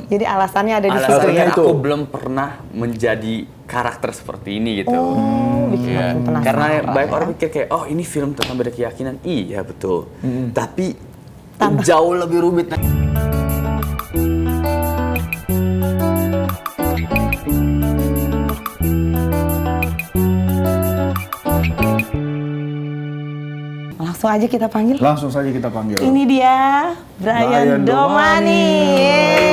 Jadi alasannya ada di situ Alasannya ya. aku belum pernah menjadi karakter seperti ini gitu. Bikin Iya. makin penasaran. Karena banyak ya. orang pikir kayak, oh ini film tentang beda keyakinan. Iya betul. Tapi jauh lebih rumit. Langsung aja kita panggil. Langsung saja kita panggil. Ini dia Brian Domani.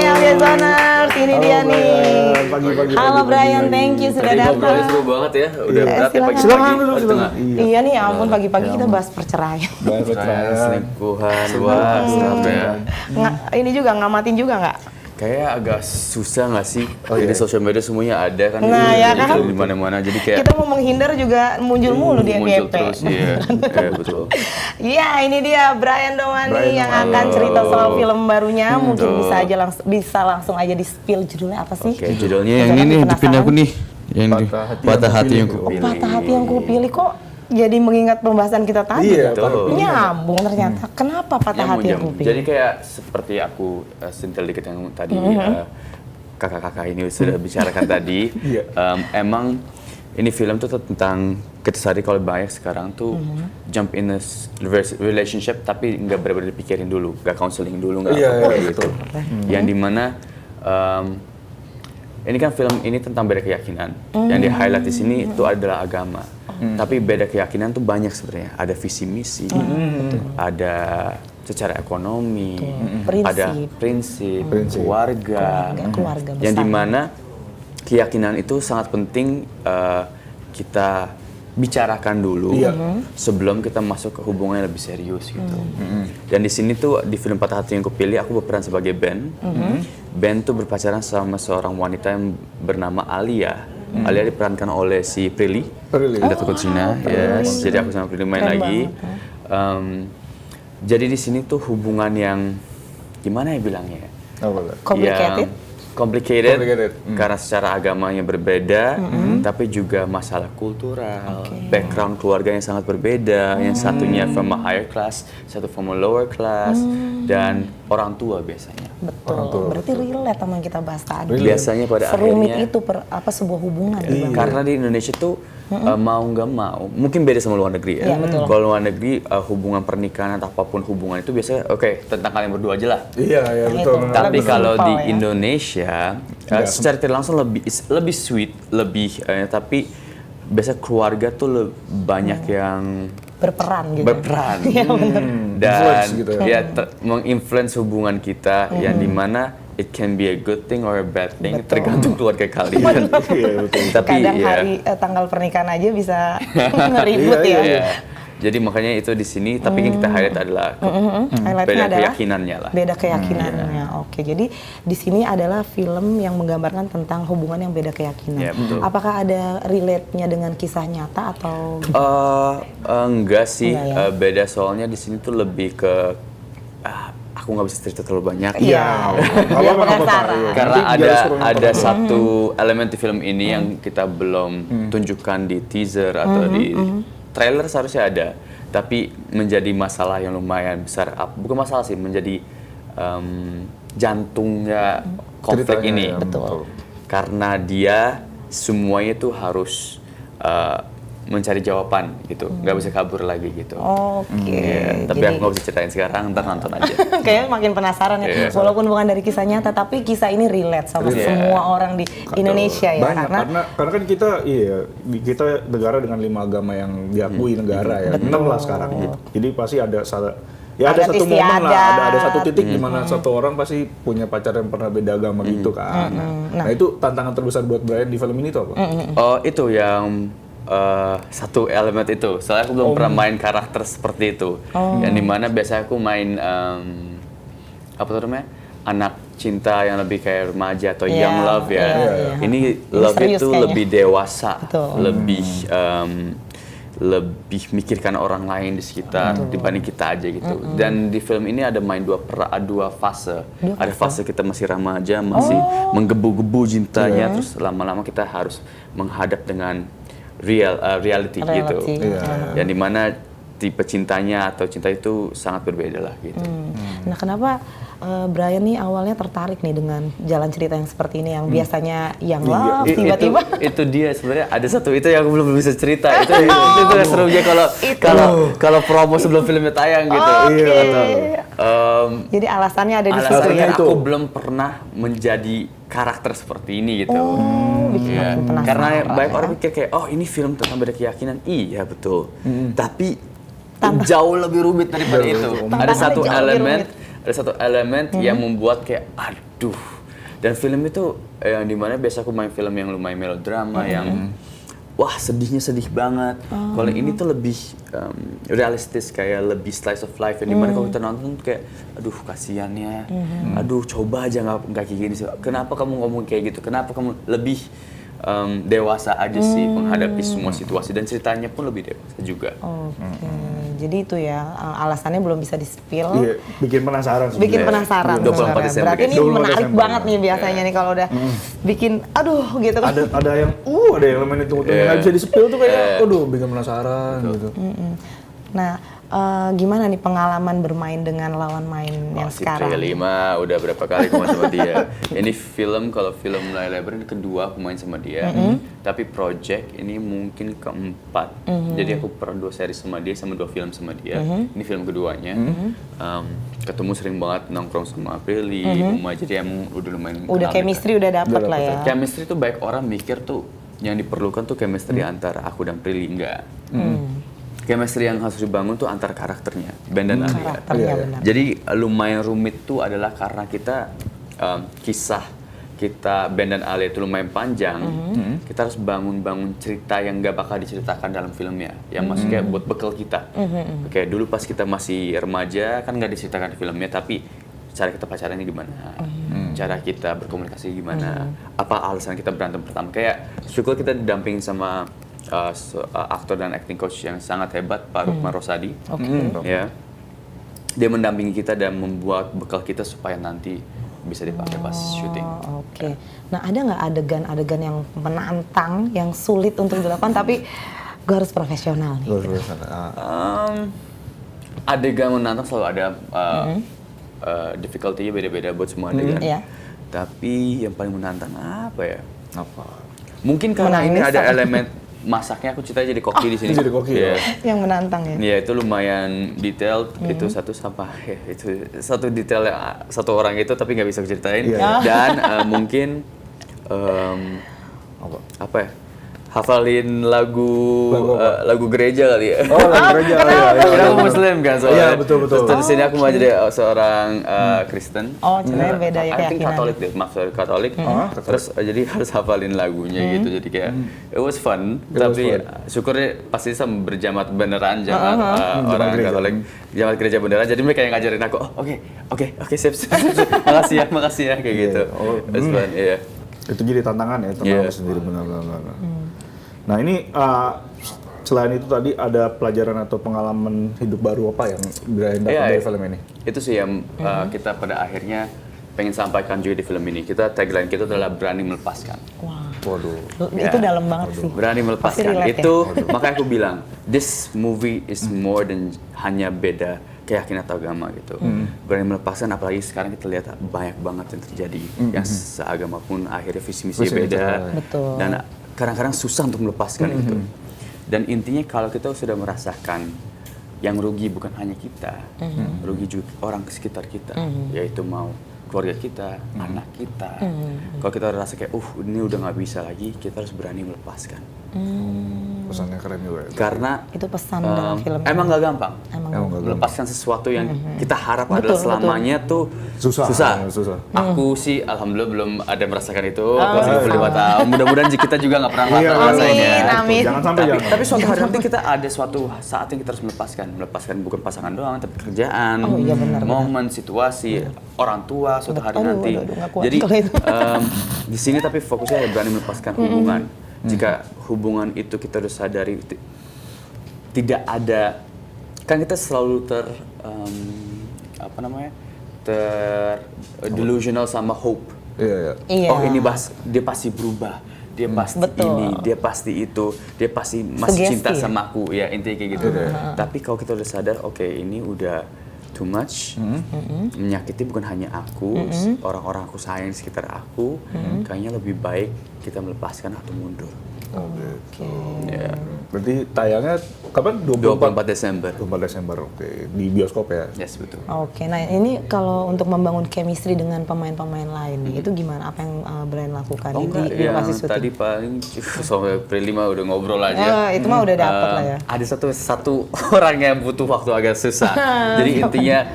Amazoners, ini dia Brian. nih. Pagi-pagi, Halo pagi-pagi, Brian, pagi. thank you sudah Tadi datang. ngobrolnya seru banget ya. Udah berat ya silakan. pagi-pagi. Silakan dulu, Oh, di silakan. tengah. Iya nih, ya ampun pagi-pagi kita bahas perceraian. Bahas Perceraian, perceraian. selingkuhan, wah, apa ya. Ini juga ngamatin juga nggak? Kayak agak susah nggak sih? Jadi sosial media semuanya ada kan, Nah, ya kan? di mana-mana. Jadi kayak Kita mau menghindar juga muncul mulu di muncul FYP. terus, iya, betul. Iya, ini dia Brian Domani Brian yang Domani. akan cerita soal film barunya. Mungkin betul. bisa langsung aja di spill judulnya apa sih? Oke, judulnya Biar yang ini nih, penasaran. dipin aku nih. Yang di Patah Hati Yang Oh, Kupilih. Patah Hati Yang Kupilih kok jadi mengingat pembahasan kita tadi. Iya, betul. Nyambung ternyata. Kenapa Patah Hati Yang Kupilih? Jadi kayak seperti aku sentil dikit yang tadi kakak-kakak ini sudah bicarakan tadi. Iya. Emang ini film tuh tentang kita sadari kalau banyak sekarang tuh jump in a relationship tapi nggak benar-benar dipikirin dulu, nggak counseling dulu, nggak Iya, apa-apa iya, gitu. Yang dimana ini kan film ini tentang beda keyakinan. Yang di highlight di sini itu adalah agama. Tapi beda keyakinan tuh banyak sebenarnya. Ada visi misi, ada secara ekonomi, Prinsip. ada prinsip, Prinsip. keluarga, keluarga besar. yang dimana keyakinan itu sangat penting kita bicarakan dulu sebelum kita masuk ke hubungan yang lebih serius gitu. Dan di sini tuh di film Patah Hati Yang Kupilih aku berperan sebagai Ben. Ben tuh berpacaran sama seorang wanita yang bernama Alia. Alia diperankan oleh si Prilly. Kita takut Cina, yes. Jadi aku sama Prilly main Keren lagi. banget, Jadi di sini tuh hubungan yang gimana ya bilangnya? Complicated? Complicated, Complicated. karena secara agamanya berbeda, tapi juga masalah kultural, background keluarganya sangat berbeda. Yang satunya from a higher class, satu from a lower class, dan orang tua biasanya. Betul. Berarti relate sama yang kita bahas tadi. Biasanya pada Serumit akhirnya, itu sebuah hubungan. Bang. karena di Indonesia tuh mau nggak mau, mungkin beda sama luar negeri ya. Iya, betul. Kalau luar negeri hubungan pernikahan atau apapun hubungan itu biasanya oke, tentang kalian berdua aja lah. Iya, iya, Nah, betul. itu. benar. Tapi Lebih kalau simpel di ya. Indonesia secara tidak langsung lebih sweet, lebih tapi biasa keluarga tuh banyak yang Berperan gitu. berperan dan Influence gitu ya. menginfluence hubungan kita yang dimana it can be a good thing or a bad thing tergantung keluarga kalian. Iya, betul. Tapi Kadang ya. hari tanggal pernikahan aja bisa ngeribut Iya, ya. Iya. Jadi makanya itu di sini, tapi yang kita highlight adalah Highlightnya beda adalah keyakinannya lah. Beda keyakinannya. Oke, jadi di sini adalah film yang menggambarkan tentang hubungan yang beda keyakinan. Ya, betul. Apakah ada relate-nya dengan kisah nyata atau Enggak sih, Enggak ya? beda soalnya di sini tuh lebih ke aku nggak bisa cerita terlalu banyak. Iya. Apa-apa, Biar apa-apa, penasaran. iya. Karena Nanti biar suruh ada nonton. satu elemen di film ini yang kita belum tunjukkan di teaser atau di trailer seharusnya ada, tapi menjadi masalah yang lumayan besar. Bukan masalah sih, menjadi jantungnya konflik Ceritanya, ini. ya, Betul. Karena dia semuanya tuh harus mencari jawaban gitu, nggak bisa kabur lagi gitu. Oke. Iya, tapi aku nggak bisa ceritain sekarang, ntar nonton aja. Kayaknya makin penasaran ya. Iya. Walaupun bukan dari kisah nyata, tapi kisah ini relate sama Iya. semua orang di Indonesia ya. Banyak, karena kan kita kita negara dengan 5 agama yang diakui negara ya. 6 lah sekarang gitu. Jadi pasti ada ada Adat satu momen lah, ada istiadat. satu titik di mana satu orang pasti punya pacar yang pernah beda agama gitu kan. Nah, itu tantangan terbesar buat Brian di film ini tuh apa? Oh, itu yang satu elemen itu. Soalnya aku belum pernah main karakter seperti itu. Yang dimana biasanya aku main apa tuh namanya, anak cinta yang lebih kayak remaja atau Iya, young love ya. iya. Ini love serius itu kayaknya. lebih dewasa, Betul. lebih mikirkan orang lain di sekitar dibanding kita aja gitu. Dan di film ini ada main dua fase. Ada fase kita masih remaja, masih menggebu-gebu cintanya, terus lama-lama kita harus menghadap dengan reality gitu. Iya. Yang dimana tipe cintanya atau cinta itu sangat berbeda lah gitu. Nah, kenapa Brian nih awalnya tertarik nih dengan jalan cerita yang seperti ini yang biasanya yang love tiba-tiba Itu dia sebenarnya ada satu itu yang belum bisa cerita. Itu yang serunya kalau promo sebelum filmnya tayang gitu. Jadi alasannya ada di situ Alasannya ya. aku belum pernah menjadi karakter seperti ini gitu. Bikin Iya. makin penasaran. Karena banyak ya. orang pikir kayak, oh ini film tentang beda keyakinan. Iya betul. Tapi jauh lebih rumit daripada itu. Ada satu elemen yang membuat kayak, aduh. Dan film itu yang dimana biasa aku main film yang lumayan melodrama, yang wah sedihnya sedih banget. Kalau ini tuh lebih realistis, kayak lebih slice of life. Yang dimana kalau kita nonton kayak, aduh kasihannya, aduh coba aja nggak kayak gini sih. Kenapa kamu ngomong kayak gitu? Kenapa kamu lebih dewasa aja sih menghadapi semua situasi, dan ceritanya pun lebih dewasa juga. Oke. Jadi itu ya alasannya belum bisa di-spill. Iya, bikin penasaran sebenarnya. Bikin penasaran 24 sebenarnya. Desember. Berarti ini 24 menarik Desember. banget nih biasanya nih kalau udah bikin aduh gitu kan. Ada yang ada yang elemen itu yang nggak bisa di-spill tuh kayak aduh bikin penasaran gitu. Nah, gimana nih pengalaman bermain dengan lawan main yang Si sekarang? Prilly mah udah berapa kali aku main sama dia. Ini kalau film Layla Lebar ini kedua aku main sama dia. Tapi project ini mungkin keempat. Jadi aku pernah 2 seri sama dia, sama 2 film sama dia. Ini film keduanya. Ketemu sering banget nongkrong sama Prilly, Uma, jadi emang udah lumayan Udah kenal chemistry udah dapet lah ya. Chemistry tuh baik orang mikir tuh yang diperlukan tuh chemistry antara aku dan Prilly, enggak. Chemistry yang harus dibangun tuh antar karakternya, Ben dan Alia. Karakternya benar. Jadi lumayan rumit tuh adalah karena kita kisah kita Ben dan Alia itu lumayan panjang. Kita harus bangun cerita yang gak bakal diceritakan dalam filmnya. Yang maksudnya buat bekal kita. Oke, dulu pas kita masih remaja kan gak diceritakan di filmnya, tapi cara kita pacarannya gimana, cara kita berkomunikasi gimana, apa alasan kita berantem pertama. Kayak syukur kita didampingin sama aktor dan acting coach yang sangat hebat, Pak Rukman Rosadi. Ya, dia mendampingi kita dan membuat bekal kita supaya nanti bisa dipakai pas syuting. Oke. Nah, ada nggak adegan-adegan yang menantang, yang sulit untuk dilakukan, tapi gue harus profesional nih? Adegan menantang selalu ada difficulty-nya beda-beda buat semua adegan. Iya. Tapi yang paling menantang apa ya? Apa? Mungkin karena ini Menangis ada tapi- elemen masaknya, aku ceritanya jadi koki di sini. Jadi koki, Iya. Yang menantang ya? Iya, itu lumayan detail. Itu satu detail yang satu orang itu tapi nggak bisa aku ceritain. Iya. Dan mungkin apa ya? Hafalin lagu gereja kali ya. Oh, lagu gereja. Karena aku Muslim kan soalnya. Iya, betul. Terus di sini aku mau jadi seorang Kristen. Oh, ceritanya beda ya I think keyakinan. Katolik deh, maksudnya Katolik. Terus jadi harus hafalin lagunya gitu. Jadi kayak it was fun. Tapi syukurnya pasti sama berjamaat beneran, jamaat orang gereja. Katolik, jamaat gereja beneran. Jadi mereka yang ngajarin aku, oh oke, sip. Makasih ya kayak gitu. It was fun, iya. Itu jadi tantangan ya, tantangan sendiri benar-benar. Nah ini selain itu tadi ada pelajaran atau pengalaman hidup baru apa yang Brian dapat dari film ini? Itu sih yang kita pada akhirnya pengen sampaikan juga di film ini. Tagline kita adalah berani melepaskan. Wah, Waduh. itu dalam banget sih. Berani Pasti melepaskan. relate Itu makanya aku bilang, this movie is more than hanya beda keyakinan atau agama gitu. Berani melepaskan, apalagi sekarang kita lihat banyak banget yang terjadi. Yang seagama pun akhirnya visi misi beda. Betul. Dan kadang-kadang susah untuk melepaskan itu. Dan intinya kalau kita sudah merasakan yang rugi bukan hanya kita, rugi juga orang sekitar kita, yaitu mau keluarga kita, anak kita. Kalau kita rasa kayak, ini udah nggak bisa lagi, kita harus berani melepaskan. Pesannya keren juga ya. Karena Itu pesan dalam film. emang nggak gampang. Emang nggak gampang. Melepaskan sesuatu yang kita harap Betul, adalah selamanya tuh Susah. Aku sih alhamdulillah belum ada merasakan itu. Masih 25 tahun. Mudah-mudahan kita juga nggak pernah ngerasainnya. Amin. Jangan sampai Tapi suatu hari nanti kita ada suatu saat yang kita harus melepaskan bukan pasangan doang, tapi kerjaan, Oh, iya, benar. momen, situasi, orang tua suatu hari Aduh, nanti. nggak kuat Jadi kalau itu. di sini tapi fokusnya berani melepaskan hubungan. Jika hubungan itu kita udah sadari tidak ada, kan kita selalu delusional sama hope. Iya. Iya. Oh ini dia pasti berubah, dia pasti ini, dia pasti itu, dia pasti masih Sugesti cinta ya? sama aku, ya intinya kayak gitu. Tapi kalau kita udah sadar, oke ini udah too much, menyakiti bukan hanya aku, orang-orang aku sayang di sekitar aku, kayaknya lebih baik kita melepaskan atau mundur. Oke. Ya. Berarti tayangnya kapan? 24 Desember. 24 Desember, oke. Di bioskop ya? Yes, betul. Oke, nah ini kalau untuk membangun chemistry dengan pemain-pemain lain nih, itu gimana? Apa yang Brian lakukan Oh enggak, di yang lokasi syuting? tadi paling sampai April 5 udah ngobrol aja. Itu mah udah dapet lah ya. Ada satu orang yang butuh waktu agak susah. Jadi intinya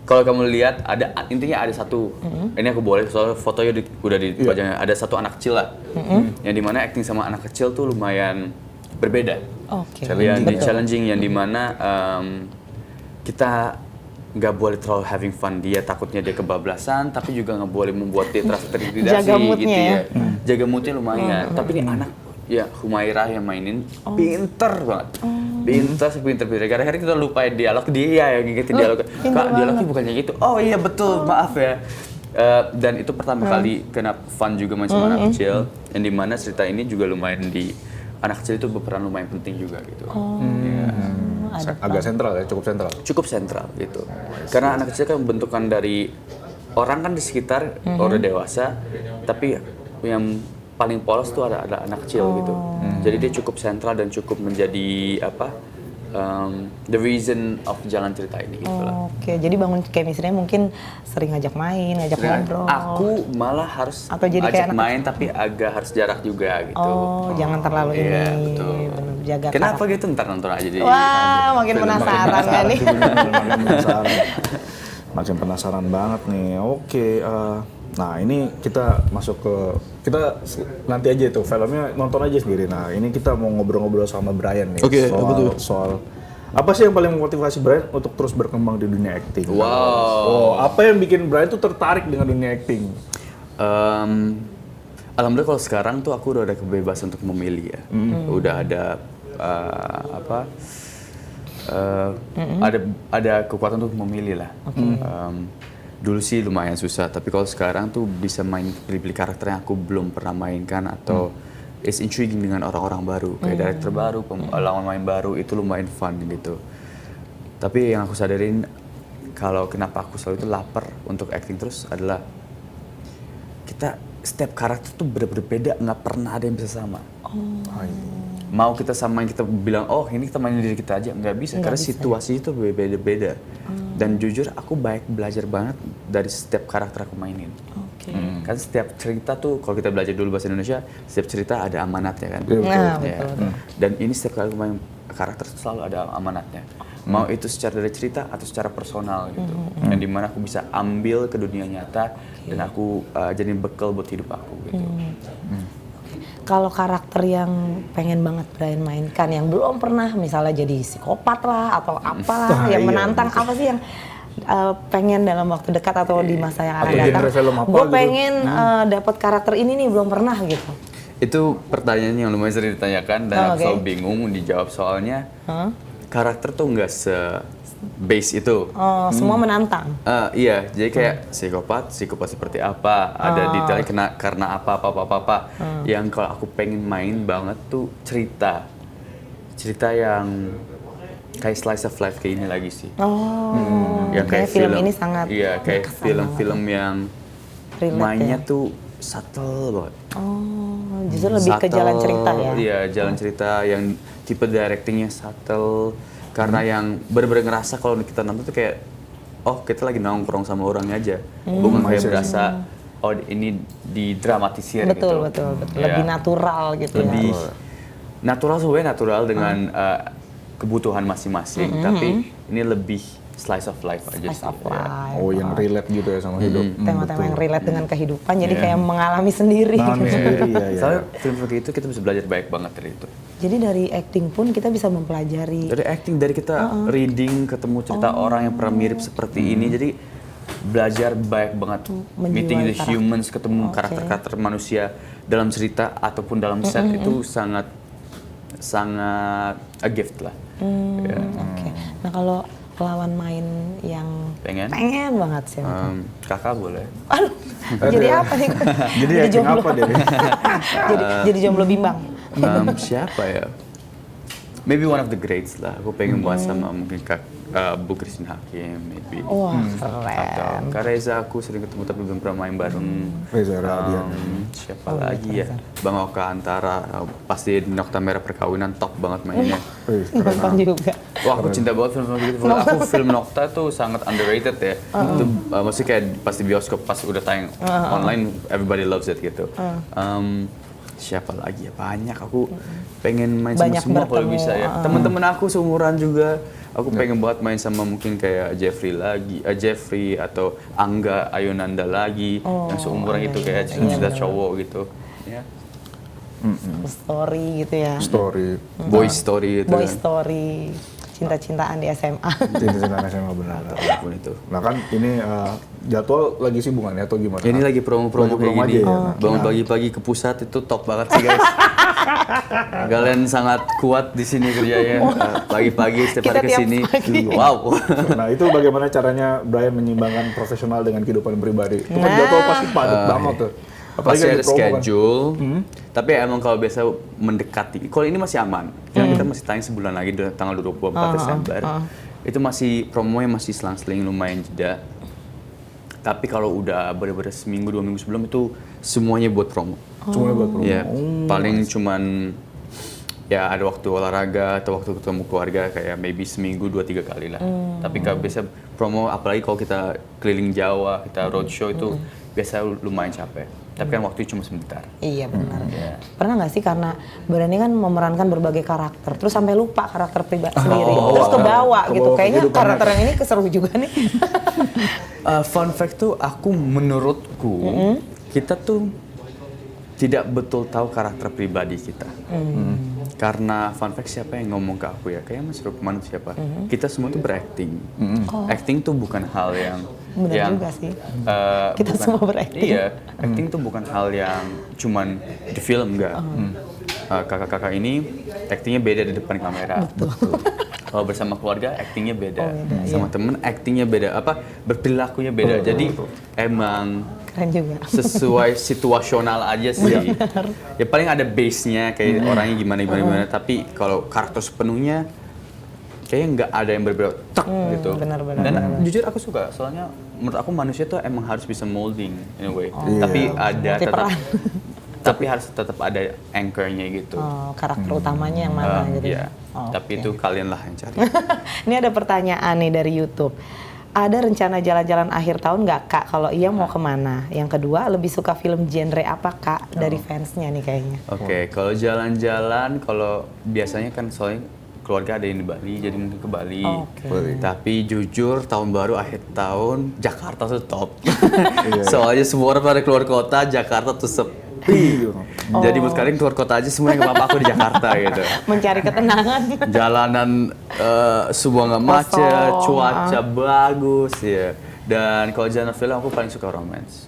kalau kamu lihat intinya ada satu. Ini aku boleh soalnya fotonya udah dipajang. Ada satu anak kecil lah. Yang dimana acting sama anak kecil tuh lumayan berbeda. Oke. Yang challenging yang dimana kita nggak boleh terlalu having fun, dia takutnya dia kebablasan, tapi juga nggak boleh membuat dia terasa terintimidasi. Jaga moodnya gitu ya. Jaga moodnya lumayan. Tapi ini anak ya Humairah yang mainin pinter banget. Pinter. Kadang-kadang kita lupain dialog dia yang ngingetin dialog. Kak, dialognya bukannya gitu. Oh iya betul, maaf ya. Dan itu pertama kali kena fun juga main sama anak kecil, yang dimana cerita ini juga lumayan anak kecil itu berperan lumayan penting juga gitu. Agak sentral ya, cukup sentral. Cukup sentral gitu. Karena anak kecil kan bentukan dari orang kan di sekitar udah dewasa, tapi yang paling polos tuh ada anak kecil gitu. Jadi dia cukup sentral dan cukup menjadi the reason of jalan cerita ini gitu lah. Oke, jadi bangun chemistry-nya mungkin sering ngajak main, ngajak ngobrol. Aku malah harus Atau jadi kayak ajak main tapi agak harus jarak juga gitu. Jangan terlalu Iya, ini. betul. Bener, jaga Kenapa gitu? Ntar nonton aja di Wah, makin penasaran kan nih. Makin penasaran banget nih. Oke, nah ini kita masuk ke nanti aja itu filmnya nonton aja sendiri. Nah ini kita mau ngobrol-ngobrol sama Brian nih soal apa sih yang paling memotivasi Brian untuk terus berkembang di dunia acting? Wow. Apa yang bikin Brian tuh tertarik dengan dunia acting? Alhamdulillah kalau sekarang tuh aku udah ada kebebasan untuk memilih ya. Udah ada ada kekuatan untuk memilih lah. Dulu sih lumayan susah, tapi kalau sekarang tuh bisa main pilih-pilih karakter yang aku belum pernah mainkan atau is intriguing dengan orang-orang baru, kayak director baru, lawan main baru, itu lumayan fun gitu. Tapi yang aku sadarin kalau kenapa aku selalu itu lapar untuk acting terus adalah kita setiap karakter tuh bener-bener beda, nggak pernah ada yang bisa sama. Mau kita samain, kita bilang, oh ini kita mainin diri kita aja, nggak bisa. Karena situasi itu beda-beda. Dan jujur aku belajar banget dari setiap karakter aku mainin. Kan setiap cerita tuh, kalau kita belajar dulu bahasa Indonesia, setiap cerita ada amanatnya kan. Betul. Dan ini setiap kali aku main karakter selalu ada amanatnya. Mau itu secara dari cerita atau secara personal gitu. Yang dimana aku bisa ambil ke dunia nyata dan aku jadiin bekal buat hidup aku gitu. Kalau karakter yang pengen banget Brian mainkan, yang belum pernah misalnya jadi psikopat lah atau apalah yang menantang, apa sih yang pengen dalam waktu dekat atau di masa yang akan datang? Gue pengen dapat karakter ini nih, belum pernah gitu. Itu pertanyaan yang lumayan sering ditanyakan dan aku selalu bingung dijawab soalnya karakter tuh nggak base itu. Semua menantang. Iya, jadi kayak psikopat seperti apa, ada detailnya karena apa. Yang kalau aku pengen main banget tuh cerita yang kayak slice of life kayak ini lagi sih. Yang kayak film ini sangat kayak film-film yang mainnya tuh subtle banget. Justru lebih ke jalan cerita ya. Iya, jalan cerita yang tipe directingnya subtle. Karena yang bener-bener ngerasa kalau kita nonton tuh kayak, oh kita lagi nongkrong sama orangnya aja. Bukan kayak berasa, oh ini didramatisir gitu. Betul. Lebih natural gitu lebih ya. Natural sebenarnya natural dengan kebutuhan masing-masing. Tapi ini lebih slice of life aja Slice sih. of life. Oh, yang relate gitu ya sama hidup. Tema-tema yang relate dengan kehidupan, jadi kayak mengalami sendiri. Soalnya film kayak itu kita bisa belajar banyak banget dari itu. Jadi dari acting pun kita bisa mempelajari. Dari acting, dari kita reading, ketemu cerita orang yang pernah mirip seperti ini, jadi belajar banyak banget. Meeting the humans, ketemu karakter-karakter manusia dalam cerita ataupun dalam set itu sangat a gift lah. Nah kalau lawan main yang Pengen banget sih. Kakak boleh. Aduh, jadi apa nih? Jadi acting apa dia? jadi jomblo bimbang. Siapa ya? Maybe one of the greats lah. Aku pengen buat sama mungkin Bu Christine Hakim, maybe. Wah, Atau keren. Kak Reza aku sering ketemu tapi belum pernah main bareng. Reza Radian. Siapa lagi ya? Bang Oka Antara, pasti di Nokta Merah Perkawinan top banget mainnya. Nonton juga. Wah, aku cinta banget film gitu. Aku film Nokta tuh sangat underrated ya. Itu maksudnya kayak pas di bioskop, pas udah tayang online, everybody loves it gitu. Siapa lagi ya? Banyak. Aku pengen main sama Banyak semua kalau bertemu, bisa ya. Teman-teman aku seumuran juga. Aku pengen banget main sama mungkin kayak Jeffrey atau Angga Ayonanda lagi yang seumuran itu kayak sudah cowok gitu. Ya. Story gitu ya. Story. Boy story gitu. Boy kan. story. Cinta-cintaan di SMA. Cinta-cintaan SMA benar. Apapun itu. Nah kan ini jadwal lagi sibuk kan ya atau gimana? Ini lagi promo-promo Lagi promo kayak gini. aja ya? Bangun pagi-pagi ke pusat itu top banget sih guys. Kalian sangat kuat di sini kerjanya. Pagi-pagi setiap Kita hari ke tiap sini. pagi. Wow. Nah itu bagaimana caranya Brian menyeimbangkan profesional dengan kehidupan pribadi? Itu kan jadwal pasti padat banget tuh. Pasti kan ada di promo kan. schedule. Tapi emang kalau biasa mendekati. Kalau ini masih aman. Kita masih tayang sebulan lagi tanggal 24 Desember. Itu masih promonya masih selang-seling lumayan jeda. Tapi kalau udah bener-bener seminggu 2 minggu sebelum itu semuanya buat promo. Semuanya buat promo. Ya, paling cuman ya ada waktu olahraga atau waktu ketemu keluarga kayak maybe seminggu 2-3 kali lah. Tapi kalau biasa promo apalagi kalau kita keliling Jawa, kita roadshow itu biasa lumayan capek. Tapi kan waktunya cuma sebentar. Iya benar. Pernah nggak sih karena Brian ini kan memerankan berbagai karakter, terus sampai lupa karakter pribadi sendiri, terus ke bawah gitu. Kayaknya karakter yang ini keseru juga nih. Fun fact tuh menurutku kita tuh tidak betul tahu karakter pribadi kita. Karena fun fact siapa yang ngomong ke aku ya? Kayaknya Mas Rukman siapa? Kita semua tuh berakting. Acting tuh bukan hal yang Benar juga sih. Kita bukan- semua berakting. Iya, acting tuh bukan hal yang cuman di film enggak. Kakak-kakak ini actingnya beda di depan kamera. Betul. Kalau bersama keluarga actingnya beda. Sama temen actingnya beda. Berperilakunya beda. Jadi emang Keren juga. sesuai situasional aja sih. Ya paling ada base-nya kayak orangnya gimana. Tapi kalau karakter sepenuhnya kayaknya nggak ada yang berbeda gitu. Benar. Dan jujur aku suka, soalnya menurut aku manusia tuh emang harus bisa molding in a way. Iya. Tapi ada Multiperan. tapi harus tetap ada anchor-nya gitu. Karakter utamanya yang mana gitu. Iya. Tapi itu kalian lah yang cari. Ini ada pertanyaan nih dari YouTube. Ada rencana jalan-jalan akhir tahun nggak Kak? Kalau iya mau kemana? Yang kedua, lebih suka film genre apa Kak dari fansnya nih kayaknya? Oke, kalau jalan-jalan, kalau biasanya kan soalnya keluarga ada yang di Bali, jadi mungkin ke Bali. Oke. Tapi jujur tahun baru akhir tahun Jakarta tuh top. Soalnya semua orang pada keluar kota, Jakarta tuh sepi. Jadi buat kalian keluar kota aja semuanya nggak apa-apa aku di Jakarta gitu. Mencari ketenangan. Jalanan semua nggak macet, Kosong. cuaca bagus ya. Dan kalau genre film aku paling suka romance.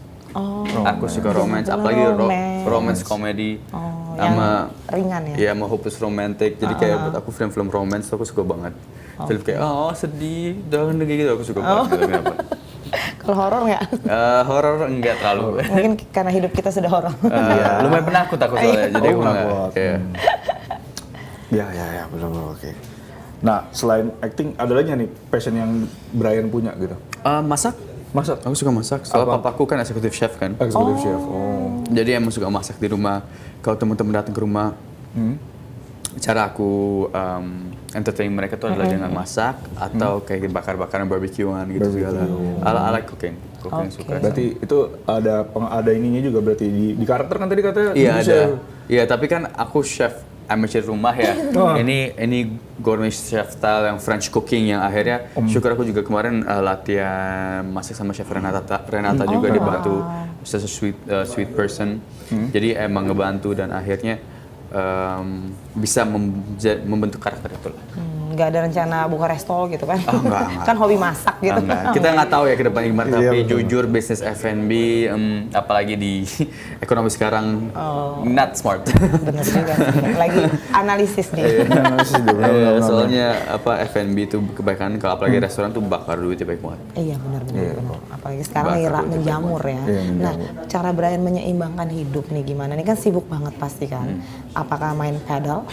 Aku suka romance, apalagi romance komedi. Sama ringan ya? Iya, sama hopeless romantic. Jadi kayak buat aku film-film romance tuh aku suka banget. Film kayak sedih, jangan gitu aku suka banget. Gitu, kenapa? Kalau horor nggak? Horor enggak terlalu. Mungkin karena hidup kita sudah horor. Lumayan penakut aku soalnya. Jadi aku nggak. penakut. Iya. Ya, benar oke. Nah, selain acting ada lagi nggak nih passion yang Brian punya gitu? Masak? Masak? Aku suka masak. Soalnya papaku kan executive chef kan. Executive chef. Oh. Jadi emang suka masak di rumah. Kalau teman-teman datang ke rumah, cara aku entertain mereka tuh adalah dengan masak atau kayak bakar-bakaran barbekyuan gitu segala. I like cooking. Cooking suka. Berarti itu ada ininya juga berarti di karakter kan tadi katanya? Iya ibu ada. chef. Iya tapi kan aku chef amateur rumah ya. Ini gourmet chef style yang French cooking yang akhirnya syukur aku juga kemarin latihan masak sama chef Renata juga dibantu such a sweet person. Jadi emang ngebantu dan akhirnya bisa membentuk karakter itu lah. nggak ada rencana buka resto gitu kan? Enggak. Kan hobi masak gitu. Enggak. Kita nggak tahu ya ke depan gimana, Iya, tapi betul. jujur bisnis F&B, apalagi di ekonomi sekarang, not smart. Bener juga sih. Lagi analisis nih. Iya, soalnya F&B itu kebanyakan kalau apalagi restoran tuh bakar duitnya baik banget. Iya benar. Apalagi sekarang lagi Bakar duit menjamur ya. Iya, Nah, cara Brian menyeimbangkan hidup nih gimana? Ini kan sibuk banget pasti kan. Apakah main pedal?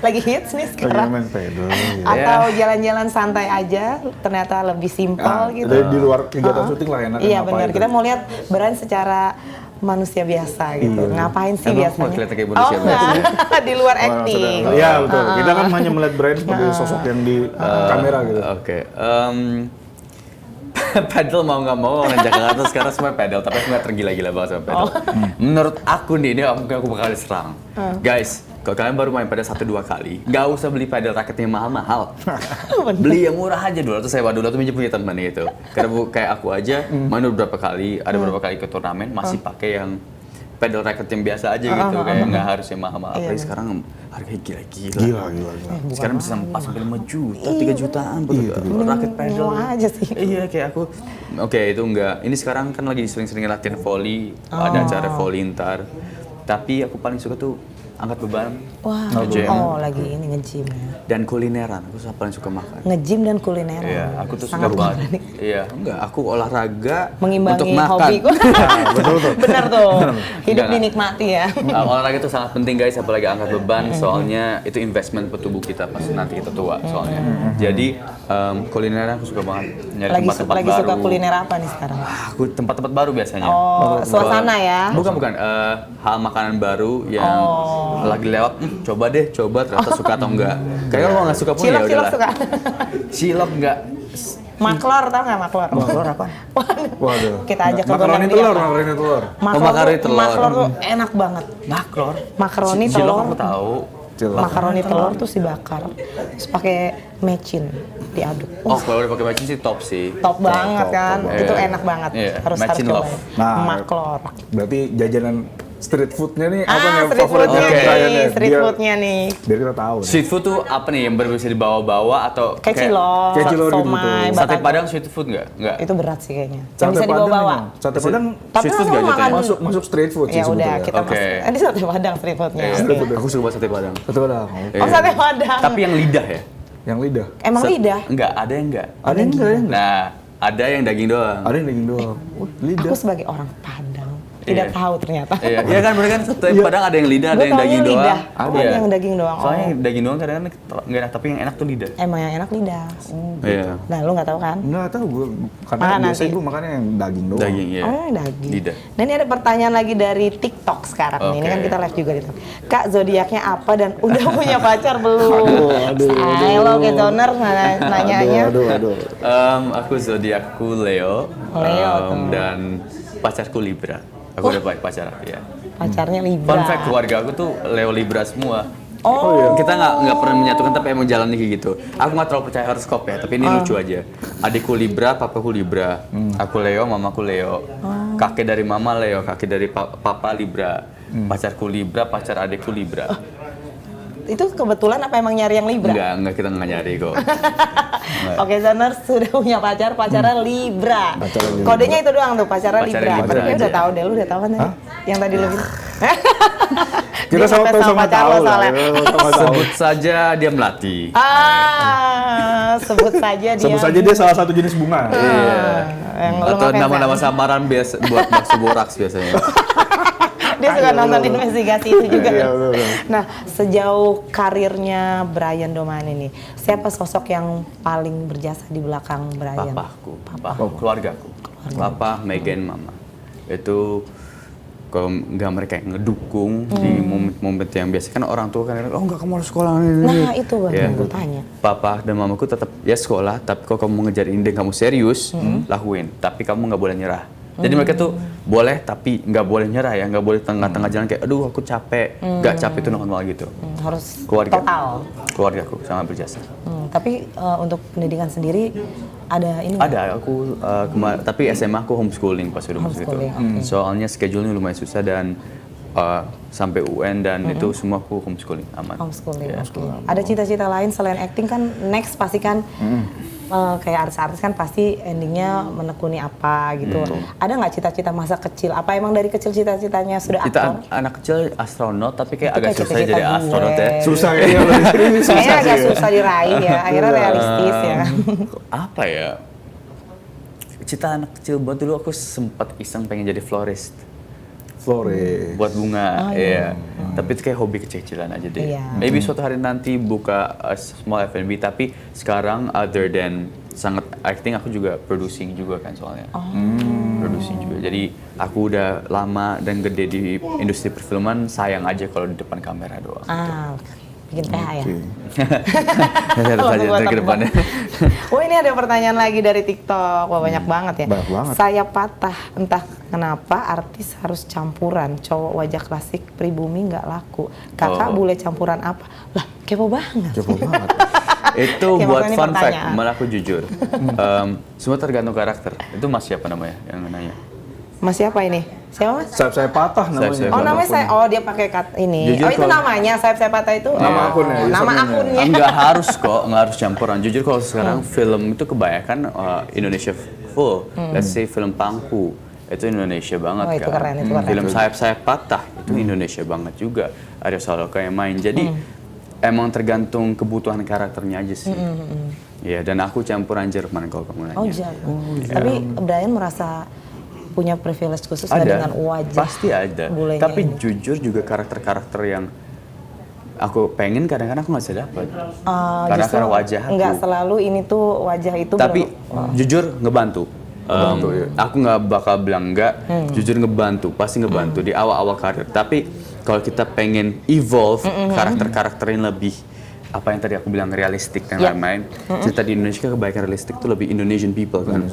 lagi hits nih Lagi sekarang. main pedal. Atau jalan-jalan santai aja, ternyata lebih simpel gitu. Di luar kegiatan syuting lah enak. Iya benar. Kita mau lihat Brian secara manusia biasa gitu. Ngapain sih Emang biasanya? mau kelihatan kayak manusia enggak. Di luar acting. Iya betul. Kita kan hanya melihat Brian sebagai sosok yang di kamera gitu. Oke. Pedal mau nggak mau orang Jakarta sekarang semua pedal, tapi aku nggak tergila-gila banget sama pedal. Menurut aku nih, ini aku bakal diserang. Guys, kalau kalian baru main pedal 1-2 kali, nggak usah beli pedal raketnya mahal-mahal. Beli yang murah aja dulu, sewa dulu atau minjem punya teman gitu. Karena kayak aku aja main beberapa kali, ada beberapa kali ke turnamen masih pakai yang pedal racket yang biasa aja gitu, kayak nggak harus yang mahal-mahal. Apalagi sekarang harganya gila-gila. Gila. Sekarang bisa 4-5 juta, 3 jutaan buat raket pedal. Mewah aja sih. Iya, kayak aku. Oke, itu enggak. Ini sekarang kan lagi sering-sering latihan volley, ada acara volley ntar. Tapi aku paling suka tuh angkat beban, Wah, nge-gym, lagi ini nge-gym ya. dan kulineran. Aku paling suka makan. Nge-gym dan kulineran. Iya, aku tuh suka Sangat banget. berani. Iya, enggak. Aku olahraga Mengimbangi untuk makan. hobiku. Betul. Benar tuh. Hidup Enggak. dinikmati ya. Olahraga itu sangat penting guys, apalagi angkat beban, soalnya itu investment buat tubuh kita pas nanti kita tua soalnya. Jadi kulineran aku suka banget, nyari tempat-tempat Lagi baru. suka kuliner apa nih sekarang? Aku tempat-tempat baru biasanya. Oh, suasana ya. Bukan, hal makanan baru yang lagi lewat, coba ternyata suka atau enggak. Kayaknya kalau nggak suka pun ya Cilok udahlah. suka. Cilok enggak. Maklor, tau nggak maklor? Maklor apa? Waduh. Kita ajak ke makaroni Gondang Dia. telur. makaroni telur. Maklor tuh enak banget. Maklor. Makaroni Cilok telur. aku tahu. Makaroni telur tuh dibakar, terus pakai mecin diaduk. Oh, kalau udah pakai macin sih top sih. Top banget kan, top. itu Iya. enak banget. Iya, Harus mecin coba. love. Nah, Maklor. Berarti jajanan street foodnya nih apa nih Street favoritnya foodnya Brian nih, ya? street foodnya nih. Biar kita tahu. nih. Street food tuh apa nih yang bisa dibawa-bawa atau Kayak cilok, kayak cilok gitu, somai, betul. sate batagor. padang street food nggak? Nggak. Itu berat sih kayaknya. Yang Sate bisa Padang dibawa-bawa. memang. Sate Padang Tapi Street food kan nggak makan masuk street food sih ya udah sebetulnya. kita Oke. Ini sate padang street foodnya. Iya. Oke. Aku suka banget sate padang. Sate Padang. Oh sate padang. Tapi yang lidah ya? Yang lidah. Emang lidah? Enggak, ada yang enggak. Ada yang enggak ya? Nah, ada yang daging doang. Ada yang daging doang. Lidah. Aku sebagai orang Padang tidak Iya. tahu ternyata. Iya, iya kan bener kan sate padang ada yang lidah, ada Gua yang taunya daging doang. lidah. Ada. Ada yang daging doang. Soalnya Oh. yang daging doang kadang-kadang nggak enak, tapi yang enak tuh lidah. Emang yang enak lidah. Iya. Nah, lu nggak tahu kan? Nggak tahu gue. Karena Makan biasanya nanti. gue makannya yang daging doang. Daging ya. Oh, yang daging. Lidah. Dan ini ada pertanyaan lagi dari TikTok sekarang nih. Ini Oke. kan kita live juga di TikTok. Kak, zodiaknya apa dan udah punya pacar belum? Halo, kayak Joner nanyanya. Aduh. Aku zodiakku Leo. Leo tuh. Dan pacarku Libra. Aku udah baik pacar aku ya. Pacarnya Libra. Fun fact, keluarga aku tuh Leo Libra semua. Oh, Kita nggak pernah menyatukan, tapi emang jalannya kayak gitu. Aku nggak terlalu percaya horoskop ya, tapi ini lucu aja. Adikku Libra, papaku Libra. Aku Leo, mamaku Leo. Kakek dari mama Leo, kakek dari papa Libra. Pacarku Libra, pacar adikku Libra. itu kebetulan apa emang nyari yang Libra? Enggak, kita nggak nyari kok. Oke, Joner sudah punya pacarnya Libra. Pacarnya Libra. Kodenya itu doang tuh, pacarnya Pacarnya Libra. Libra Tapi udah aja. tahu deh, lu udah tahu kan tadi? Yang tadi lu bilang. Kita Dia ngefans sama pacar tahu lo lah. soalnya. Sebut saja dia melati. Sebut saja dia. Sebut saja dia salah satu jenis bunga. Yang lu Atau ngefans nama-nama kan? samaran biasa buat bakso boraks biasanya. Dia suka nonton investigasi itu juga. Iya, betul. Nah, sejauh karirnya Brian Domani nih, siapa sosok yang paling berjasa di belakang Brian? Papaku, keluargaku. Papa, Megan, Mama. Itu kalau nggak mereka yang ngedukung di momen-momen yang biasa kan orang tua kan oh nggak kamu harus sekolah ini. Nah, itu Bang, Ya. yang gue tanya. Papa dan mamaku tetap ya sekolah, tapi kalau kamu mau ngejar ini dan kamu serius, lakuin. Tapi kamu nggak boleh nyerah. Jadi mereka tuh boleh tapi nggak boleh nyerah ya, nggak boleh tengah-tengah jalan kayak aduh aku capek, nggak capek itu normal gitu. Harus Keluarga. total. Keluargaku sangat berjasa. Tapi untuk pendidikan sendiri ada ini nggak? Ada, aku tapi SMA aku homeschooling pas udah masuk itu. Homeschooling, oke. Soalnya schedule-nya lumayan susah dan sampai UN dan itu semua aku homeschooling aman. Homeschooling. Ada cita-cita lain selain acting kan next pasti kan kayak artis-artis kan pasti endingnya menekuni apa gitu. Ada nggak cita-cita masa kecil? Apa emang dari kecil cita-citanya sudah aktor? Kita anak kecil astronot tapi kayak Itu agak kayak susah cita-cita jadi gue. astronot ya. Susah kayaknya. Kayaknya agak susah diraih ya. Akhirnya realistis ya. Apa ya? Cita anak kecil buat dulu aku sempat iseng pengen jadi florist. Flores. Buat bunga, iya. Tapi itu kayak hobi kecil-kecilan aja deh. Iya. Maybe suatu hari nanti buka small F&B, tapi sekarang other than sangat acting, aku juga producing juga kan soalnya. Producing juga. Jadi aku udah lama dan gede di industri perfilman, sayang aja kalau di depan kamera doang. Bikin PH ya. Harus aja nanti ke depannya. Oh ini ada pertanyaan lagi dari TikTok. Wah banyak banget ya. Banyak banget. Saya patah, entah kenapa artis harus campuran. Cowok wajah klasik pribumi nggak laku. Kakak bule campuran apa? Lah kepo banget. Kepo banget. Itu Ya, buat makanya fun fact, pertanyaan. malah aku jujur. Semua tergantung karakter. Itu Mas siapa namanya yang nanya? Mas siapa ini? Siapa Mas? Saya patah namanya. Sayap. Oh namanya saya, dia pakai ini. Jujur Oh itu kalau- namanya, saya patah itu. Nama oh, akunnya, nama username-nya. akunnya. Enggak harus kok, enggak harus campuran. Jujur kalau sekarang film itu kebanyakan Indonesia full. Let's say film Pangku, itu Indonesia banget Oh, itu kan. keren, itu keren. Film Sayap-Sayap Patah, itu Indonesia banget juga. Ada Saloka yang main. Jadi emang tergantung kebutuhan karakternya aja sih. Iya, dan aku campuran Jerman kalau kamu nanya. Oh jangan. Tapi Brian merasa punya privilege khusus nggak Ada, dengan wajah? pasti ada. bulenya Tapi ini? jujur juga karakter-karakter yang aku pengen kadang-kadang aku nggak bisa dapat. Justru Karena wajah aku. nggak selalu ini tuh wajah itu Tapi jujur ngebantu. Aku nggak bakal bilang enggak, jujur ngebantu, pasti ngebantu di awal-awal karir. Tapi kalau kita pengen evolve karakter-karakter yang lebih apa yang tadi aku bilang realistik dan lain-lain, cerita di Indonesia kebanyakan realistik itu lebih Indonesian people kan.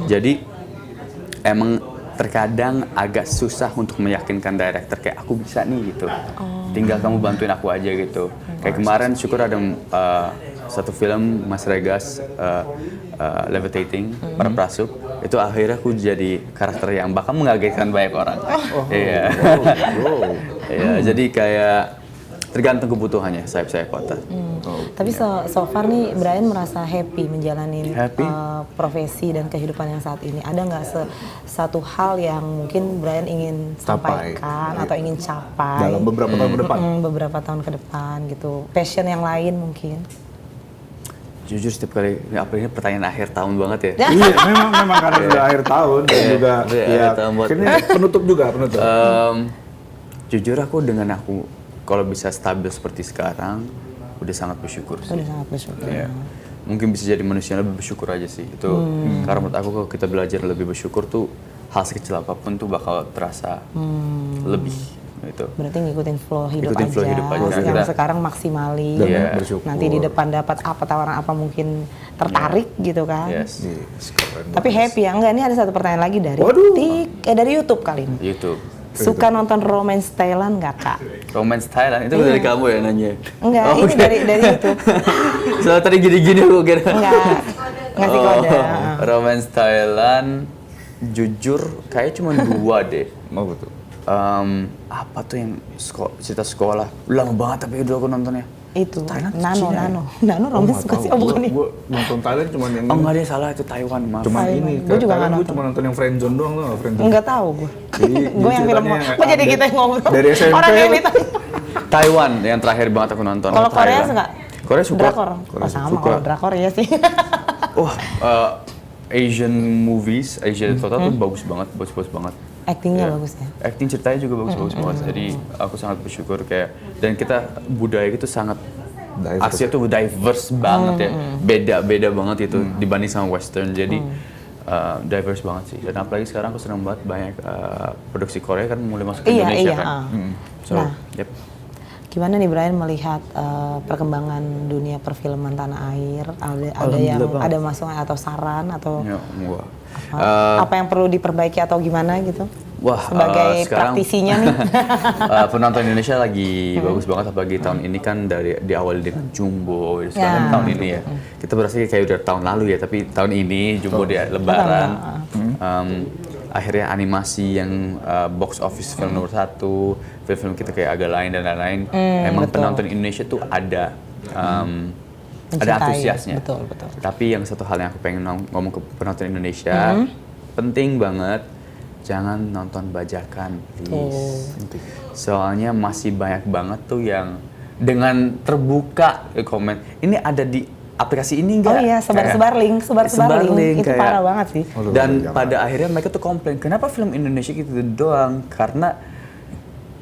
Jadi emang terkadang agak susah untuk meyakinkan director kayak aku bisa nih gitu. Tinggal kamu bantuin aku aja gitu. Kayak kemarin syukur ada satu film Mas Regas Levitating para Prasup itu akhirnya aku jadi karakter yang bakal mengagetkan banyak orang. Iya. Iya, jadi kayak tergantung kebutuhannya sayap-sayap patah. Tapi so far nih Brian merasa happy menjalani Happy? profesi dan kehidupan yang saat ini. Ada nggak satu hal yang mungkin Brian ingin Capai. sampaikan atau ingin capai Dalam beberapa tahun ke depan. beberapa tahun ke depan gitu? Passion yang lain mungkin? Jujur setiap kali apa ini pertanyaan akhir tahun banget ya. Iya, memang karena udah akhir tahun dan juga Iya, ya akhir tahun buat- ini penutup juga penutup. Jujur aku dengan aku kalau bisa stabil seperti sekarang udah sangat bersyukur sih. Udah sangat bersyukur. Iya. Mungkin bisa jadi manusia yang lebih bersyukur aja sih. Itu karena menurut aku kalau kita belajar lebih bersyukur tuh hal sekecil apapun tuh bakal terasa lebih gitu. Berarti ngikutin flow hidup Ikutin aja. flow hidup aja. Yang Kita- sekarang maksimalin. Dan Iya. bersyukur. Nanti di depan dapat apa tawaran apa mungkin tertarik gitu kan. Yes. Yes, keren Tapi banget. happy ya? Enggak, ini ada satu pertanyaan lagi dari Waduh. dari YouTube kali ini. YouTube. Suka nonton romance Thailand nggak kak? Romance Thailand itu dari kamu ya nanya? Enggak, Oh, ini oke. dari YouTube. Soalnya tadi gini-gini aku kira. Enggak, ngasih kode. Romance Thailand jujur kayak cuma 2 deh. Oh betul. Apa tuh yang cerita sekolah? Lama banget tapi dulu aku nontonnya. Itu, Thailand, Nano, Cina ya? Nano romance nggak bukan sih? tahu. Oh bukan nih. Gua nonton Thailand cuman yang Oh enggak deh, salah itu Taiwan, maaf. cuman Thailand. ini. Gua juga nggak Thailand gua nonton. cuma nonton yang Friendzone doang loh, Friendzone. Enggak tahu gue. Jadi, Gue yang film. ceritanya Kok jadi kita yang ngobrol? dari SMP Orang yang tuh. ditanya. Taiwan yang terakhir banget aku nonton. Kalau Korea Thailand. suka? Korea suka. Drakor? Oh sama, suka. kalau drakor ya sih. Wah, Asian movies, Asia total tuh bagus banget, bagus banget. Actingnya Iya. bagus ya. Acting ceritanya juga bagus-bagus banget. Jadi aku sangat bersyukur kayak dan kita budaya itu sangat Diverse. Asia tuh diverse banget ya. Beda-beda banget itu dibanding sama Western. Jadi diverse banget sih. Dan apalagi sekarang aku senang banget banyak produksi Korea kan mulai masuk ke Iya, Indonesia iya, kan. So, Nah. yep. Gimana nih Brian melihat perkembangan dunia perfilman tanah air? Ada yang Alhamdulillah ada masukan atau saran atau Ya, wah. apa yang perlu diperbaiki atau gimana gitu? Wah, Sebagai sekarang praktisinya nih. penonton Indonesia lagi bagus banget apalagi tahun ini kan dari diawali dengan Jumbo sekarang Ya. tahun ini ya. Kita berasa kayak udah tahun lalu ya, tapi tahun ini Jumbo di Lebaran. akhirnya animasi yang box office film nomor 1, film-film kita kayak agak lain dan lain-lain. Emang penonton Indonesia tuh ada antusiasnya. Betul. Tapi yang satu hal yang aku pengen ngomong ke penonton Indonesia, penting banget jangan nonton bajakan, please. Soalnya masih banyak banget tuh yang dengan terbuka komen, ini ada di aplikasi ini enggak? Oh iya, sebar link. Itu kayak, parah banget sih. Dan pada akhirnya mereka tuh komplain, kenapa film Indonesia gitu doang? Karena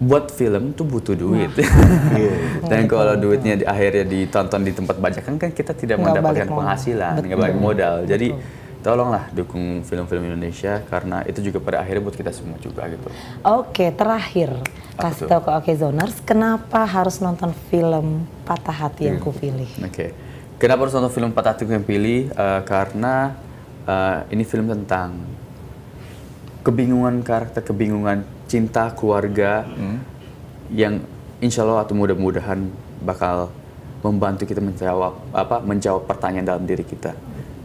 buat film tuh butuh duit. Dan kalau duitnya akhirnya ditonton di tempat bajakan kan kita tidak mendapatkan penghasilan, nggak balik modal. Jadi tolonglah dukung film-film Indonesia karena itu juga pada akhirnya buat kita semua juga gitu. Oke, terakhir kasih tahu ke Okezoners kenapa harus nonton film Patah Hati yang kupilih. Oke. Kenapa harus nonton film Patah Hati yang pilih? Karena ini film tentang kebingungan karakter, kebingungan cinta, keluarga yang insya Allah atau mudah-mudahan bakal membantu kita menjawab pertanyaan dalam diri kita.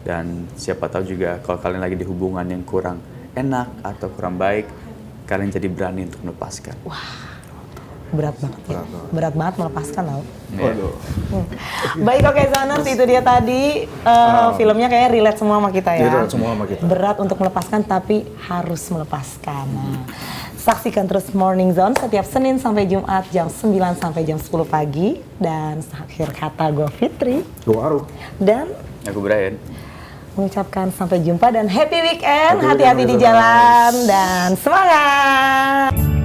Dan siapa tahu juga kalau kalian lagi di hubungan yang kurang enak atau kurang baik, kalian jadi berani untuk melepaskan. Wah, berat banget ya. Berat banget melepaskan tau. Waduh. Baik, Okezoners, itu dia tadi filmnya kayak relate semua sama kita ya. Relate semua sama kita. Berat untuk melepaskan tapi harus melepaskan. Nah, saksikan terus Morning Zone setiap Senin sampai Jumat jam 9 sampai jam 10 pagi. Dan akhir kata gue Fitri. Gue Aru. Dan Aku Brian. mengucapkan sampai jumpa dan happy weekend. Hati-hati di jalan dan semangat.